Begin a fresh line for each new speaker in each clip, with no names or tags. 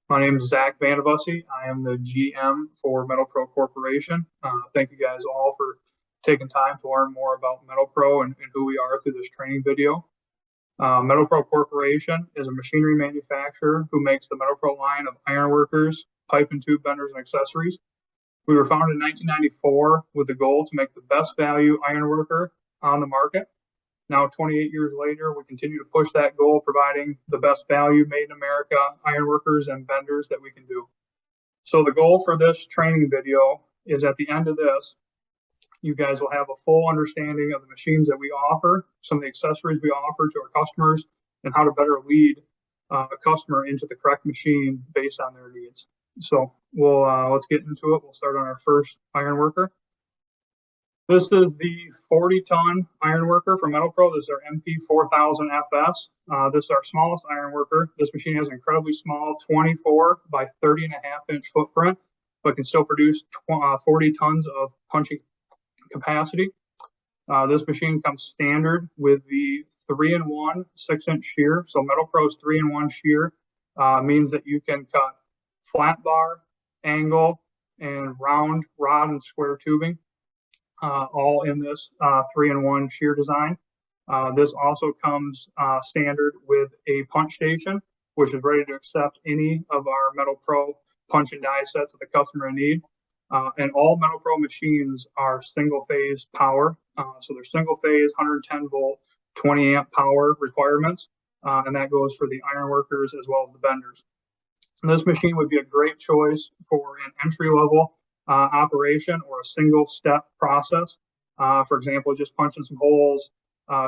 My name is Zach VandeVusse. I am the GM for Metal Pro Corporation. Thank you guys all for taking time to learn more about Metal Pro and who we are through this training video. Metal Pro Corporation is a machinery manufacturer who makes the Metal Pro line of ironworkers, pipe and tube benders, and accessories. We were founded in 1994 with the goal to make the best value ironworker on the market. Now, 28 years later, we continue to push that goal, providing the best value made in America ironworkers and vendors that we can do. So the goal for this training video is at the end of this, you guys will have a full understanding of the machines that we offer, some of the accessories we offer to our customers, and how to better lead a customer into the correct machine based on their needs. So let's get into it. We'll start on our first ironworker. This is the 40-ton ironworker from Metal Pro. This is our MP4000FS. This is our smallest ironworker. This machine has an incredibly small 24 by 30.5-inch footprint, but can still produce 40 tons of punching capacity. This machine comes standard with the 3-in-1 6-inch shear. So Metal Pro's 3-in-1 shear means that you can cut flat bar, angle, and round rod and square tubing. All in this 3-in-1 shear design. This also comes standard with a punch station, which is ready to accept any of our Metal Pro punch and die sets that the customer need. And all Metal Pro machines are single phase power. So they're single phase 110 volt, 20 amp power requirements. And that goes for the ironworkers as well as the benders. And this machine would be a great choice for an entry level operation or a single step process. For example, just punching some holes,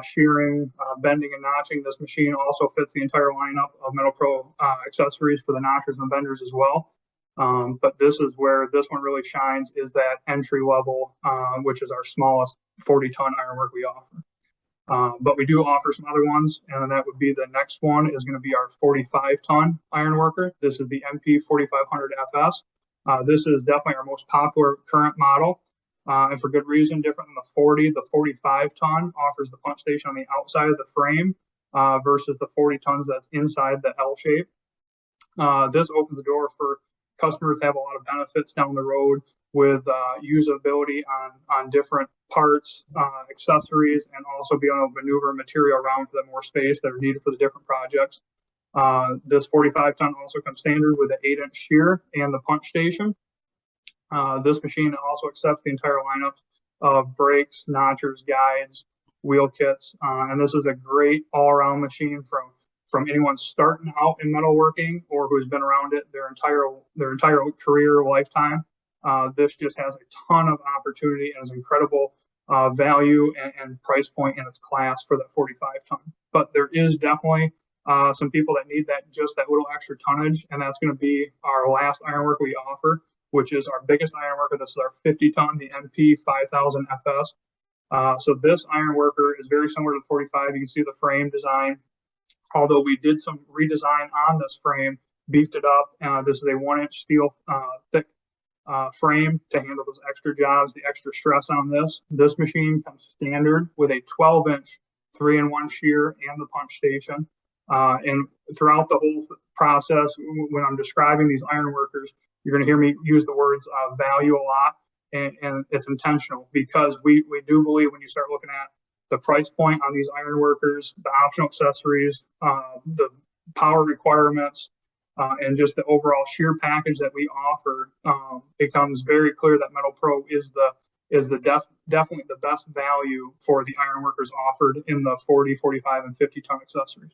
shearing, bending and notching. This machine also fits the entire lineup of Metal Pro accessories for the notchers and benders as well. But this is where this one really shines, is that entry level, which is our smallest 40-ton ironwork we offer. But we do offer some other ones, and that would be the next one is going to be our 45-ton ironworker. This is the MP4500FS. This is definitely our most popular current model, and for good reason. Different than the 40, the 45-ton offers the punch station on the outside of the frame versus the 40 tons that's inside the L shape. This opens the door for customers to have a lot of benefits down the road with usability on different parts, accessories, and also be able to maneuver material around for the more space that are needed for the different projects. This 45-ton also comes standard with an 8-inch shear and the punch station. This machine also accepts the entire lineup of brakes, notchers, guides, wheel kits, and this is a great all-around machine from anyone starting out in metalworking or who's been around it their entire career lifetime. This just has a ton of opportunity and is incredible value and price point in its class for that 45-ton. But there is definitely some people that need just that little extra tonnage, and that's going to be our last ironwork we offer, which is our biggest ironworker. This is our 50-ton, the MP5000FS. So this ironworker is very similar to the 45. You can see the frame design, although we did some redesign on this frame, beefed it up. This is a 1-inch steel thick frame to handle those extra jobs, the extra stress on this. This machine comes standard with a 12-inch 3-in-1 shear and the punch station. And throughout the whole process, when I'm describing these ironworkers, you're going to hear me use the words value a lot, and it's intentional because we do believe when you start looking at the price point on these ironworkers, the optional accessories, the power requirements, and just the overall shear package that we offer, becomes very clear that Metal Pro is definitely the best value for the ironworkers offered in the 40, 45, and 50-ton accessories.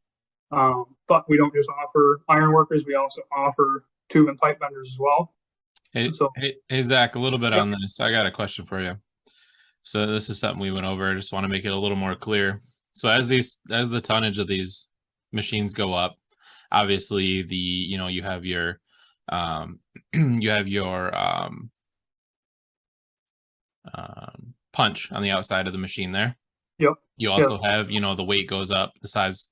But we don't just offer ironworkers; we also offer tube and pipe benders as well.
Hey, Zach, a little bit on this. I got a question for you. So this is something we went over. I just want to make it a little more clear. So as the tonnage of these machines go up, obviously you have your punch on the outside of the machine there.
Yep.
You also have, the weight goes up, the size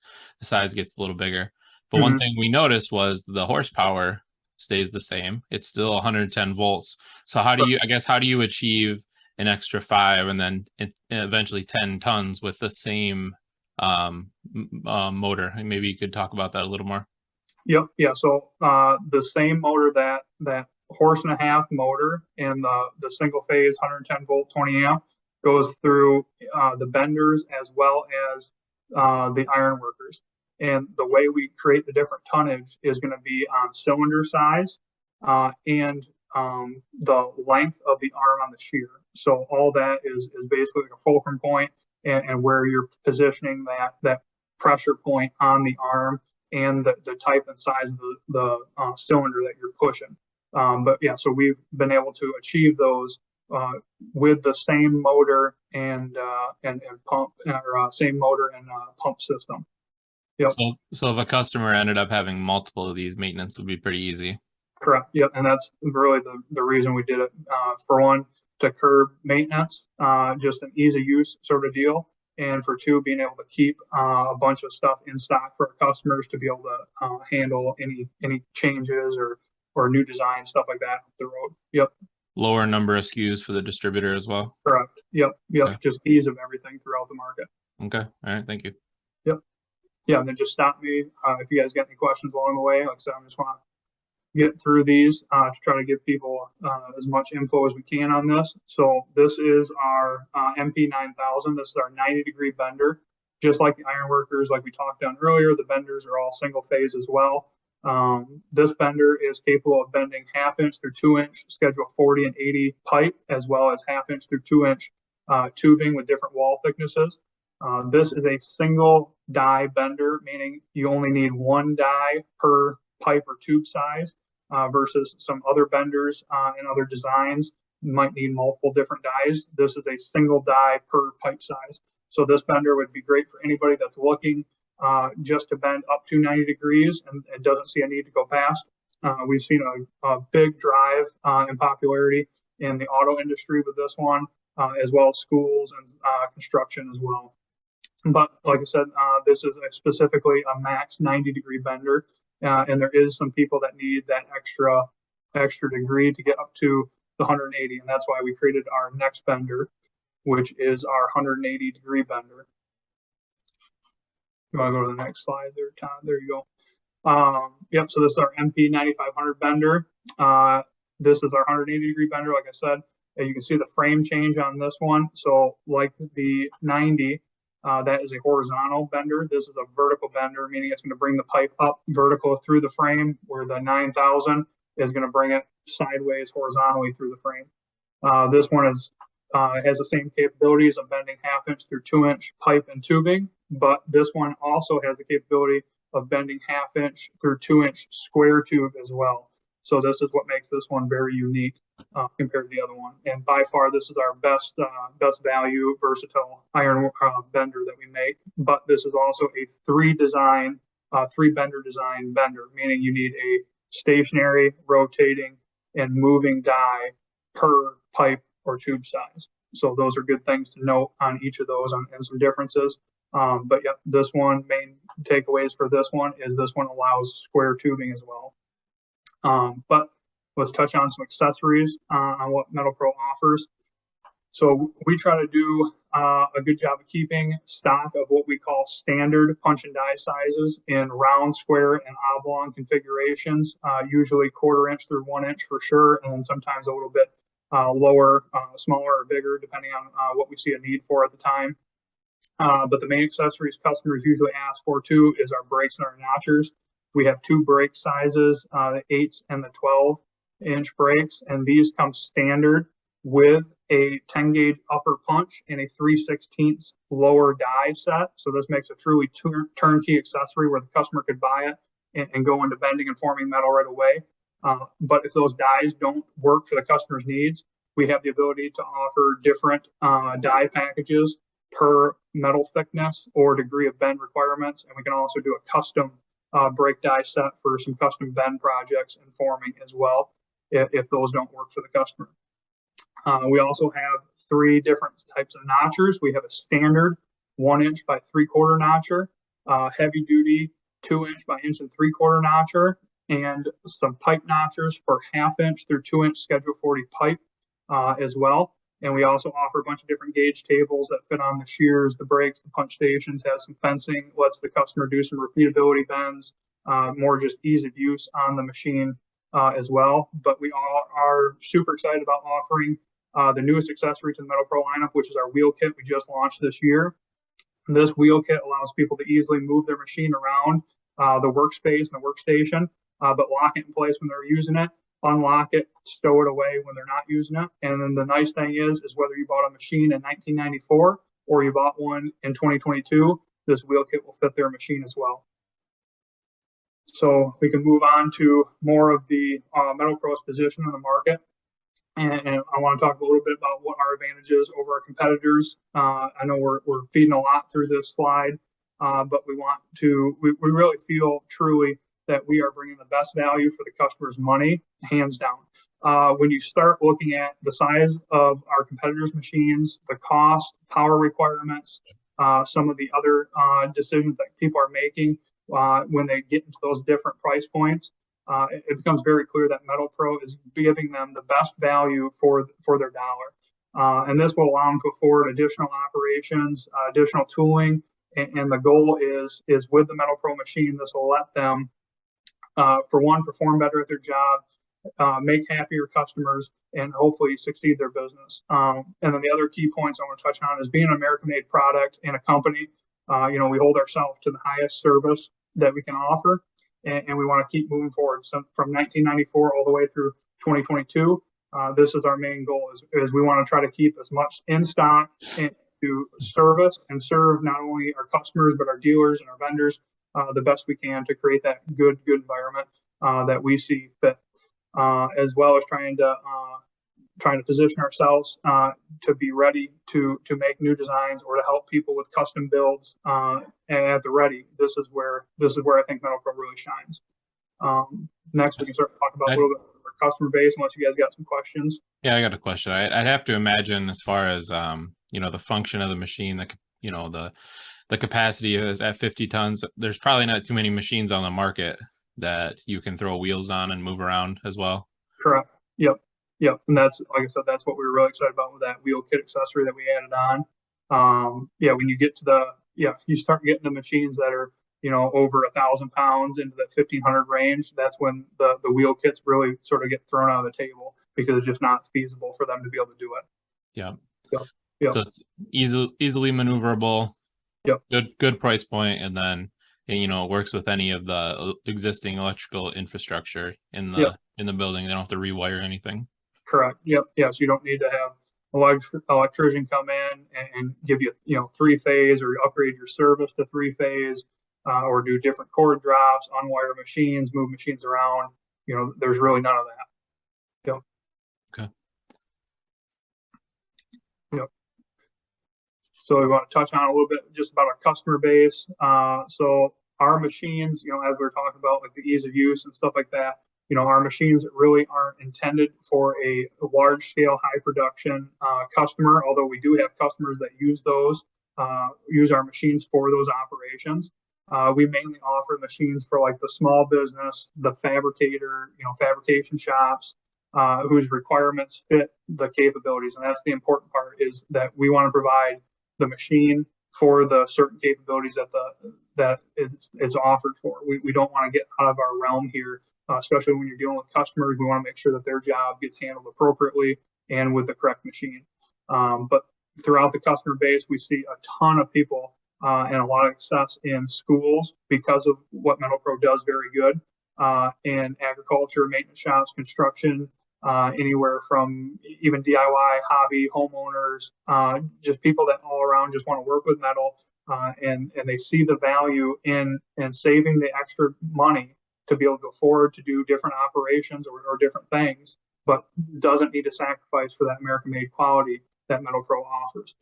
gets a little bigger. But one thing we noticed was the horsepower stays the same. It's still 110 volts. So how do you achieve an extra 5 and then eventually 10 tons with the same motor? And maybe you could talk about that a little more.
Yep. Yeah. So the same motor, that horse and a half motor and the single phase 110 volt 20 amp goes through the benders as well as the iron workers. And the way we create the different tonnage is going to be on cylinder size and the length of the arm on the shear. So all that is basically like a fulcrum point and where you're positioning that pressure point on the arm and the type and size of the cylinder that you're pushing. But yeah, so we've been able to achieve those with the same motor and pump or same motor and pump system. Yep.
So if a customer ended up having multiple of these, maintenance would be pretty easy.
Correct. Yep. And that's really the reason we did it. For one, to curb maintenance, just an easy use sort of deal. And for two, being able to keep a bunch of stuff in stock for our customers to be able to handle any changes or new design, stuff like that up the road. Yep.
Lower number of SKUs for the distributor as well.
Correct. Yep. Yep.
Okay.
Just ease of everything throughout the market.
Okay. All right. Thank you.
Yep. Yeah. And then just stop me if you guys got any questions along the way. Like I said, I just want to get through these to try to give people as much info as we can on this. So this is our MP9000. This is our 90-degree bender. Just like the iron workers, like we talked on earlier, the benders are all single phase as well. This bender is capable of bending 1/2 inch through 2 inch schedule 40 and 80 pipe, as well as 1/2 inch through 2 inch tubing with different wall thicknesses. This is a single die bender, meaning you only need one die per pipe or tube size versus some other benders and other designs might need multiple different dies. This is a single die per pipe size. So this bender would be great for anybody that's looking just to bend up to 90 degrees and it doesn't see a need to go past. We've seen a big drive in popularity in the auto industry with this one, as well as schools and construction as well. But like I said, this is specifically a max 90-degree bender. And there is some people that need that extra degree to get up to the 180, and that's why we created our next bender, which is our 180-degree bender. You want to go to the next slide there, Todd? There you go. Yep. So this is our MP9500 bender. This is our 180-degree bender. Like I said, you can see the frame change on this one. So like the 90. That is a horizontal bender. This is a vertical bender, meaning it's going to bring the pipe up vertical through the frame, where the 9000 is going to bring it sideways horizontally through the frame. This one has the same capabilities of bending 1/2 inch through 2 inch pipe and tubing, but this one also has the capability of bending 1/2 inch through 2 inch square tube as well. So this is what makes this one very unique compared to the other one. And by far, this is our best value, versatile iron bender that we make. But this is also a three bender design bender, meaning you need a stationary, rotating, and moving die per pipe or tube size. So those are good things to note on each of those and some differences. But yeah, this one, main takeaways for this one is this one allows square tubing as well. But let's touch on some accessories on what MetalPro offers. So we try to do a good job of keeping stock of what we call standard punch and die sizes in round, square, and oblong configurations, usually 1/4 inch through 1 inch for sure, and then sometimes a little bit lower, smaller or bigger, depending on what we see a need for at the time. But the main accessories customers usually ask for too is our brakes and our notchers. We have two brake sizes, the 8 and the 12-inch brakes, and these come standard with a 10-gauge upper punch and a 3/16 lower die set. So this makes a truly turnkey accessory where the customer could buy it and go into bending and forming metal right away. But if those dies don't work for the customer's needs, we have the ability to offer different die packages per metal thickness or degree of bend requirements. And we can also do a custom brake die set for some custom bend projects and forming as well, if those don't work for the customer. We also have 3 different types of notchers. We have a standard 1 inch by 3/4 notcher, heavy duty 2 inch by 1 3/4 notcher, and some pipe notchers for 1/2 inch through 2 inch schedule 40 pipe as well. And we also offer a bunch of different gauge tables that fit on the shears, the brakes, the punch stations, has some fencing, lets the customer do some repeatability bends, more just ease of use on the machine as well. But we are super excited about offering the newest accessory to the MetalPro lineup, which is our wheel kit we just launched this year. This wheel kit allows people to easily move their machine around the workspace and the workstation, but lock it in place when they're using it, unlock it, stow it away when they're not using it. And then the nice thing is whether you bought a machine in 1994 or you bought one in 2022, this wheel kit will fit their machine as well. So we can move on to more of the MetalPro's position in the market. And I want to talk a little bit about what our advantage is over our competitors. I know we're feeding a lot through this slide, but we really feel truly that we are bringing the best value for the customer's money, hands down. When you start looking at the size of our competitors' machines, the cost, power requirements, some of the other decisions that people are making when they get into those different price points, it becomes very clear that MetalPro is giving them the best value for their dollar. And this will allow them to afford additional operations, additional tooling, and the goal is with the MetalPro machine, this will let them, for one, perform better at their job, make happier customers, and hopefully succeed their business. And then the other key points I want to touch on is being an American-made product and a company. We hold ourselves to the highest service that we can offer, and we want to keep moving forward. So from 1994 all the way through 2022, this is our main goal, is we want to try to keep as much in stock and to service and serve not only our customers, but our dealers and our vendors the best we can to create that good environment that we see fit, as well as trying to position ourselves to be ready to make new designs or to help people with custom builds at the ready. This is where I think MetalPro really shines. Next, we can start to talk about a little bit of our customer base, unless you guys got some questions.
Yeah, I got a question. I'd have to imagine, as far as the function of the machine, the capacity at 50 tons, there's probably not too many machines on the market that you can throw wheels on and move around as well.
Correct. Yep. And that's, like I said, that's what we were really excited about with that wheel kit accessory that we added on. When you get to you start getting the machines that are, over 1,000 pounds into that 1,500 range. That's when the wheel kits really sort of get thrown out of the table, because it's just not feasible for them to be able to do it.
Yeah. So it's easily maneuverable.
Yep.
Good price point, and then it works with any of the existing electrical infrastructure in the building. They don't have to rewire anything.
Correct. Yep. So you don't need to have an electrician come in and give you, 3-phase, or upgrade your service to 3-phase, or do different cord drops, unwire machines, move machines around. There's really none of that. Yep.
Okay.
Yep. So we want to touch on a little bit just about our customer base. So our machines, as we were talking about, like the ease of use and stuff like that, our machines really aren't intended for a large scale, high production customer, although we do have customers that use our machines for those operations. We mainly offer machines for like the small business, the fabricator, fabrication shops, whose requirements fit the capabilities. And that's the important part, is that we want to provide the machine for the certain capabilities that it's offered for. We don't want to get out of our realm here. Especially when you're dealing with customers, we want to make sure that their job gets handled appropriately and with the correct machine. But throughout the customer base, we see a ton of people and a lot of success in schools because of what MetalPro does very good, in agriculture, maintenance shops, construction, anywhere from even DIY, hobby, homeowners, just people that all around just want to work with metal, and they see the value in saving the extra money to be able to afford to do different operations or different things, but doesn't need to sacrifice for that American-made quality that MetalPro offers.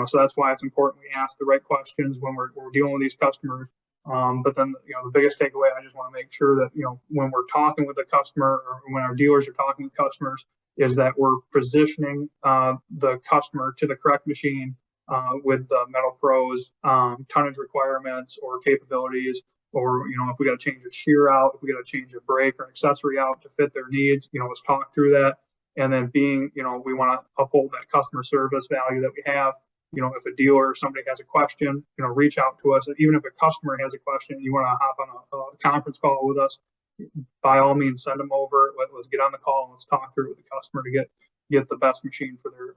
So that's why it's important we ask the right questions when we're dealing with these customers. But then, the biggest takeaway, I just want to make sure that, when we're talking with the customer, or when our dealers are talking with customers, is that we're positioning the customer to the correct machine with the MetalPro's tonnage requirements or capabilities, or, if we got to change a shear out, if we got to change a brake or accessory out to fit their needs, let's talk through that. And then we want to uphold that customer service value that we have. if a dealer or somebody has a question, reach out to us. Even if a customer has a question, you want to hop on a conference call with us, by all means, send them over. Let's get on the call and let's talk through it with the customer to get the best machine for their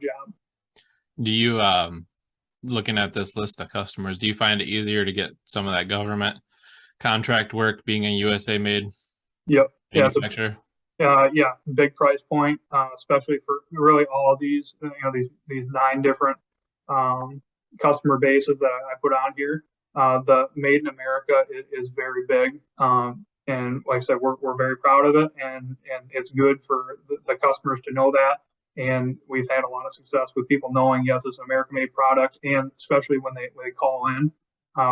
job.
Do you, looking at this list of customers, do you find it easier to get some of that government contract work being a USA made manufacturer?
Yeah, big price point, especially for really all of these, these 9 different customer bases that I put on here. The Made in America is very big, and like I said, we're very proud of it, and it's good for the customers to know that. And we've had a lot of success with people knowing, yes, it's an American-made product, and especially when they call in,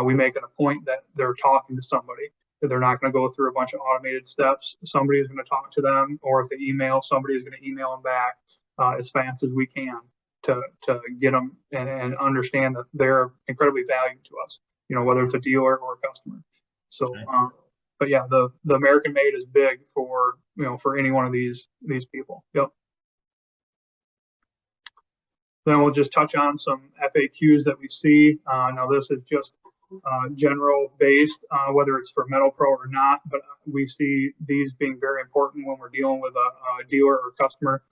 we make it a point that they're talking to somebody. That they're not going to go through a bunch of automated steps. Somebody is going to talk to them, or if they email, somebody is going to email them back as fast as we can to get them and understand that they're incredibly valued to us. Whether it's a dealer or a customer. So, but yeah, the American made is big for for any one of these people. Yep. Then we'll just touch on some FAQs that we see. Now this is just general based, whether it's for Metal Pro or not, but we see these being very important when we're dealing with a dealer or customer.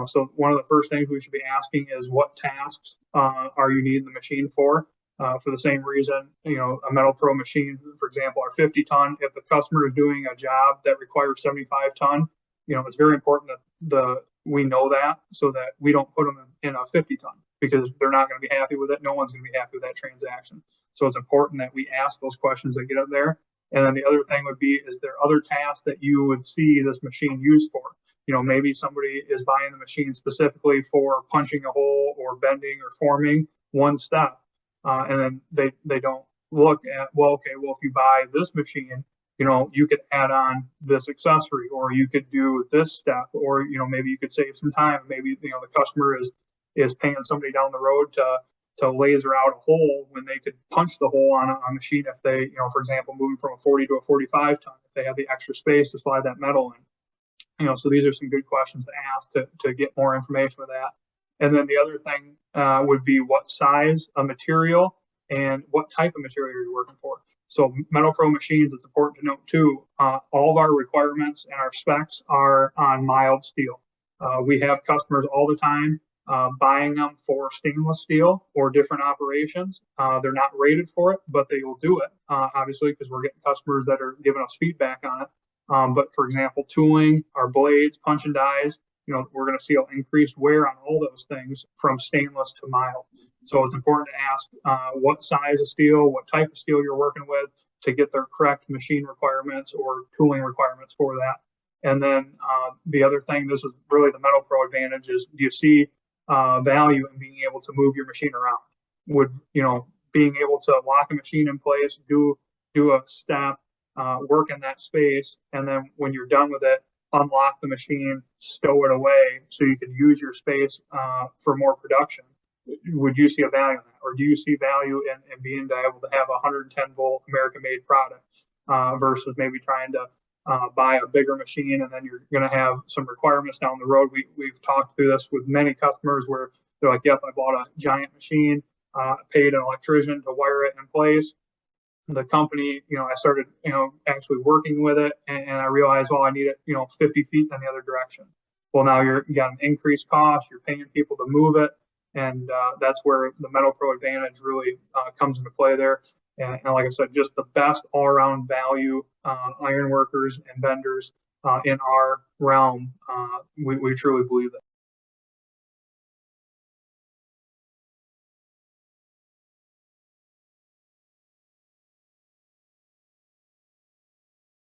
So one of the first things we should be asking is what tasks are you needing the machine for? For the same reason, a Metal Pro machine, for example, are 50 ton. If the customer is doing a job that requires 75 ton, it's very important that we know that, so that we don't put them in a 50 ton, because they're not going to be happy with it. No one's going to be happy with that transaction. So it's important that we ask those questions that get up there. And then the other thing would be, is there other tasks that you would see this machine used for? Maybe somebody is buying the machine specifically for punching a hole or bending or forming one step. And then they don't look at, if you buy this machine, you could add on this accessory, or you could do this step, or, maybe you could save some time. Maybe, the customer is paying somebody down the road to laser out a hole when they could punch the hole on a machine if they, for example, moving from a 40 to a 45 ton, if they have the extra space to slide that metal in. So these are some good questions to ask to get more information with that. And then the other thing would be what size of material and what type of material you're working for. So Metal Pro machines, it's important to note too, all of our requirements and our specs are on mild steel. We have customers all the time buying them for stainless steel or different operations. They're not rated for it, but they will do it, obviously, because we're getting customers that are giving us feedback on it. But for example, tooling, our blades, punch and dies, we're going to see an increased wear on all those things from stainless to mild. So it's important to ask what size of steel, what type of steel you're working with to get their correct machine requirements or tooling requirements for that. And then the other thing, this is really the Metal Pro advantage, is do you see value in being able to move your machine around? Would, being able to lock a machine in place, do a step, work in that space, and then when you're done with it, unlock the machine, stow it away so you can use your space for more production. Would you see a value in that? Or do you see value in being able to have a 110 volt American made product versus maybe trying to buy a bigger machine, and then you're going to have some requirements down the road? We've talked through this with many customers where they're like, yep, I bought a giant machine, paid an electrician to wire it in place. The company, I started, actually working with it, and I realized, well, I need it, 50 feet in the other direction. Well, now you got an increased cost, you're paying people to move it, and that's where the Metal Pro advantage really comes into play there. And like I said, just the best all-around value iron workers and vendors in our realm. We truly believe that.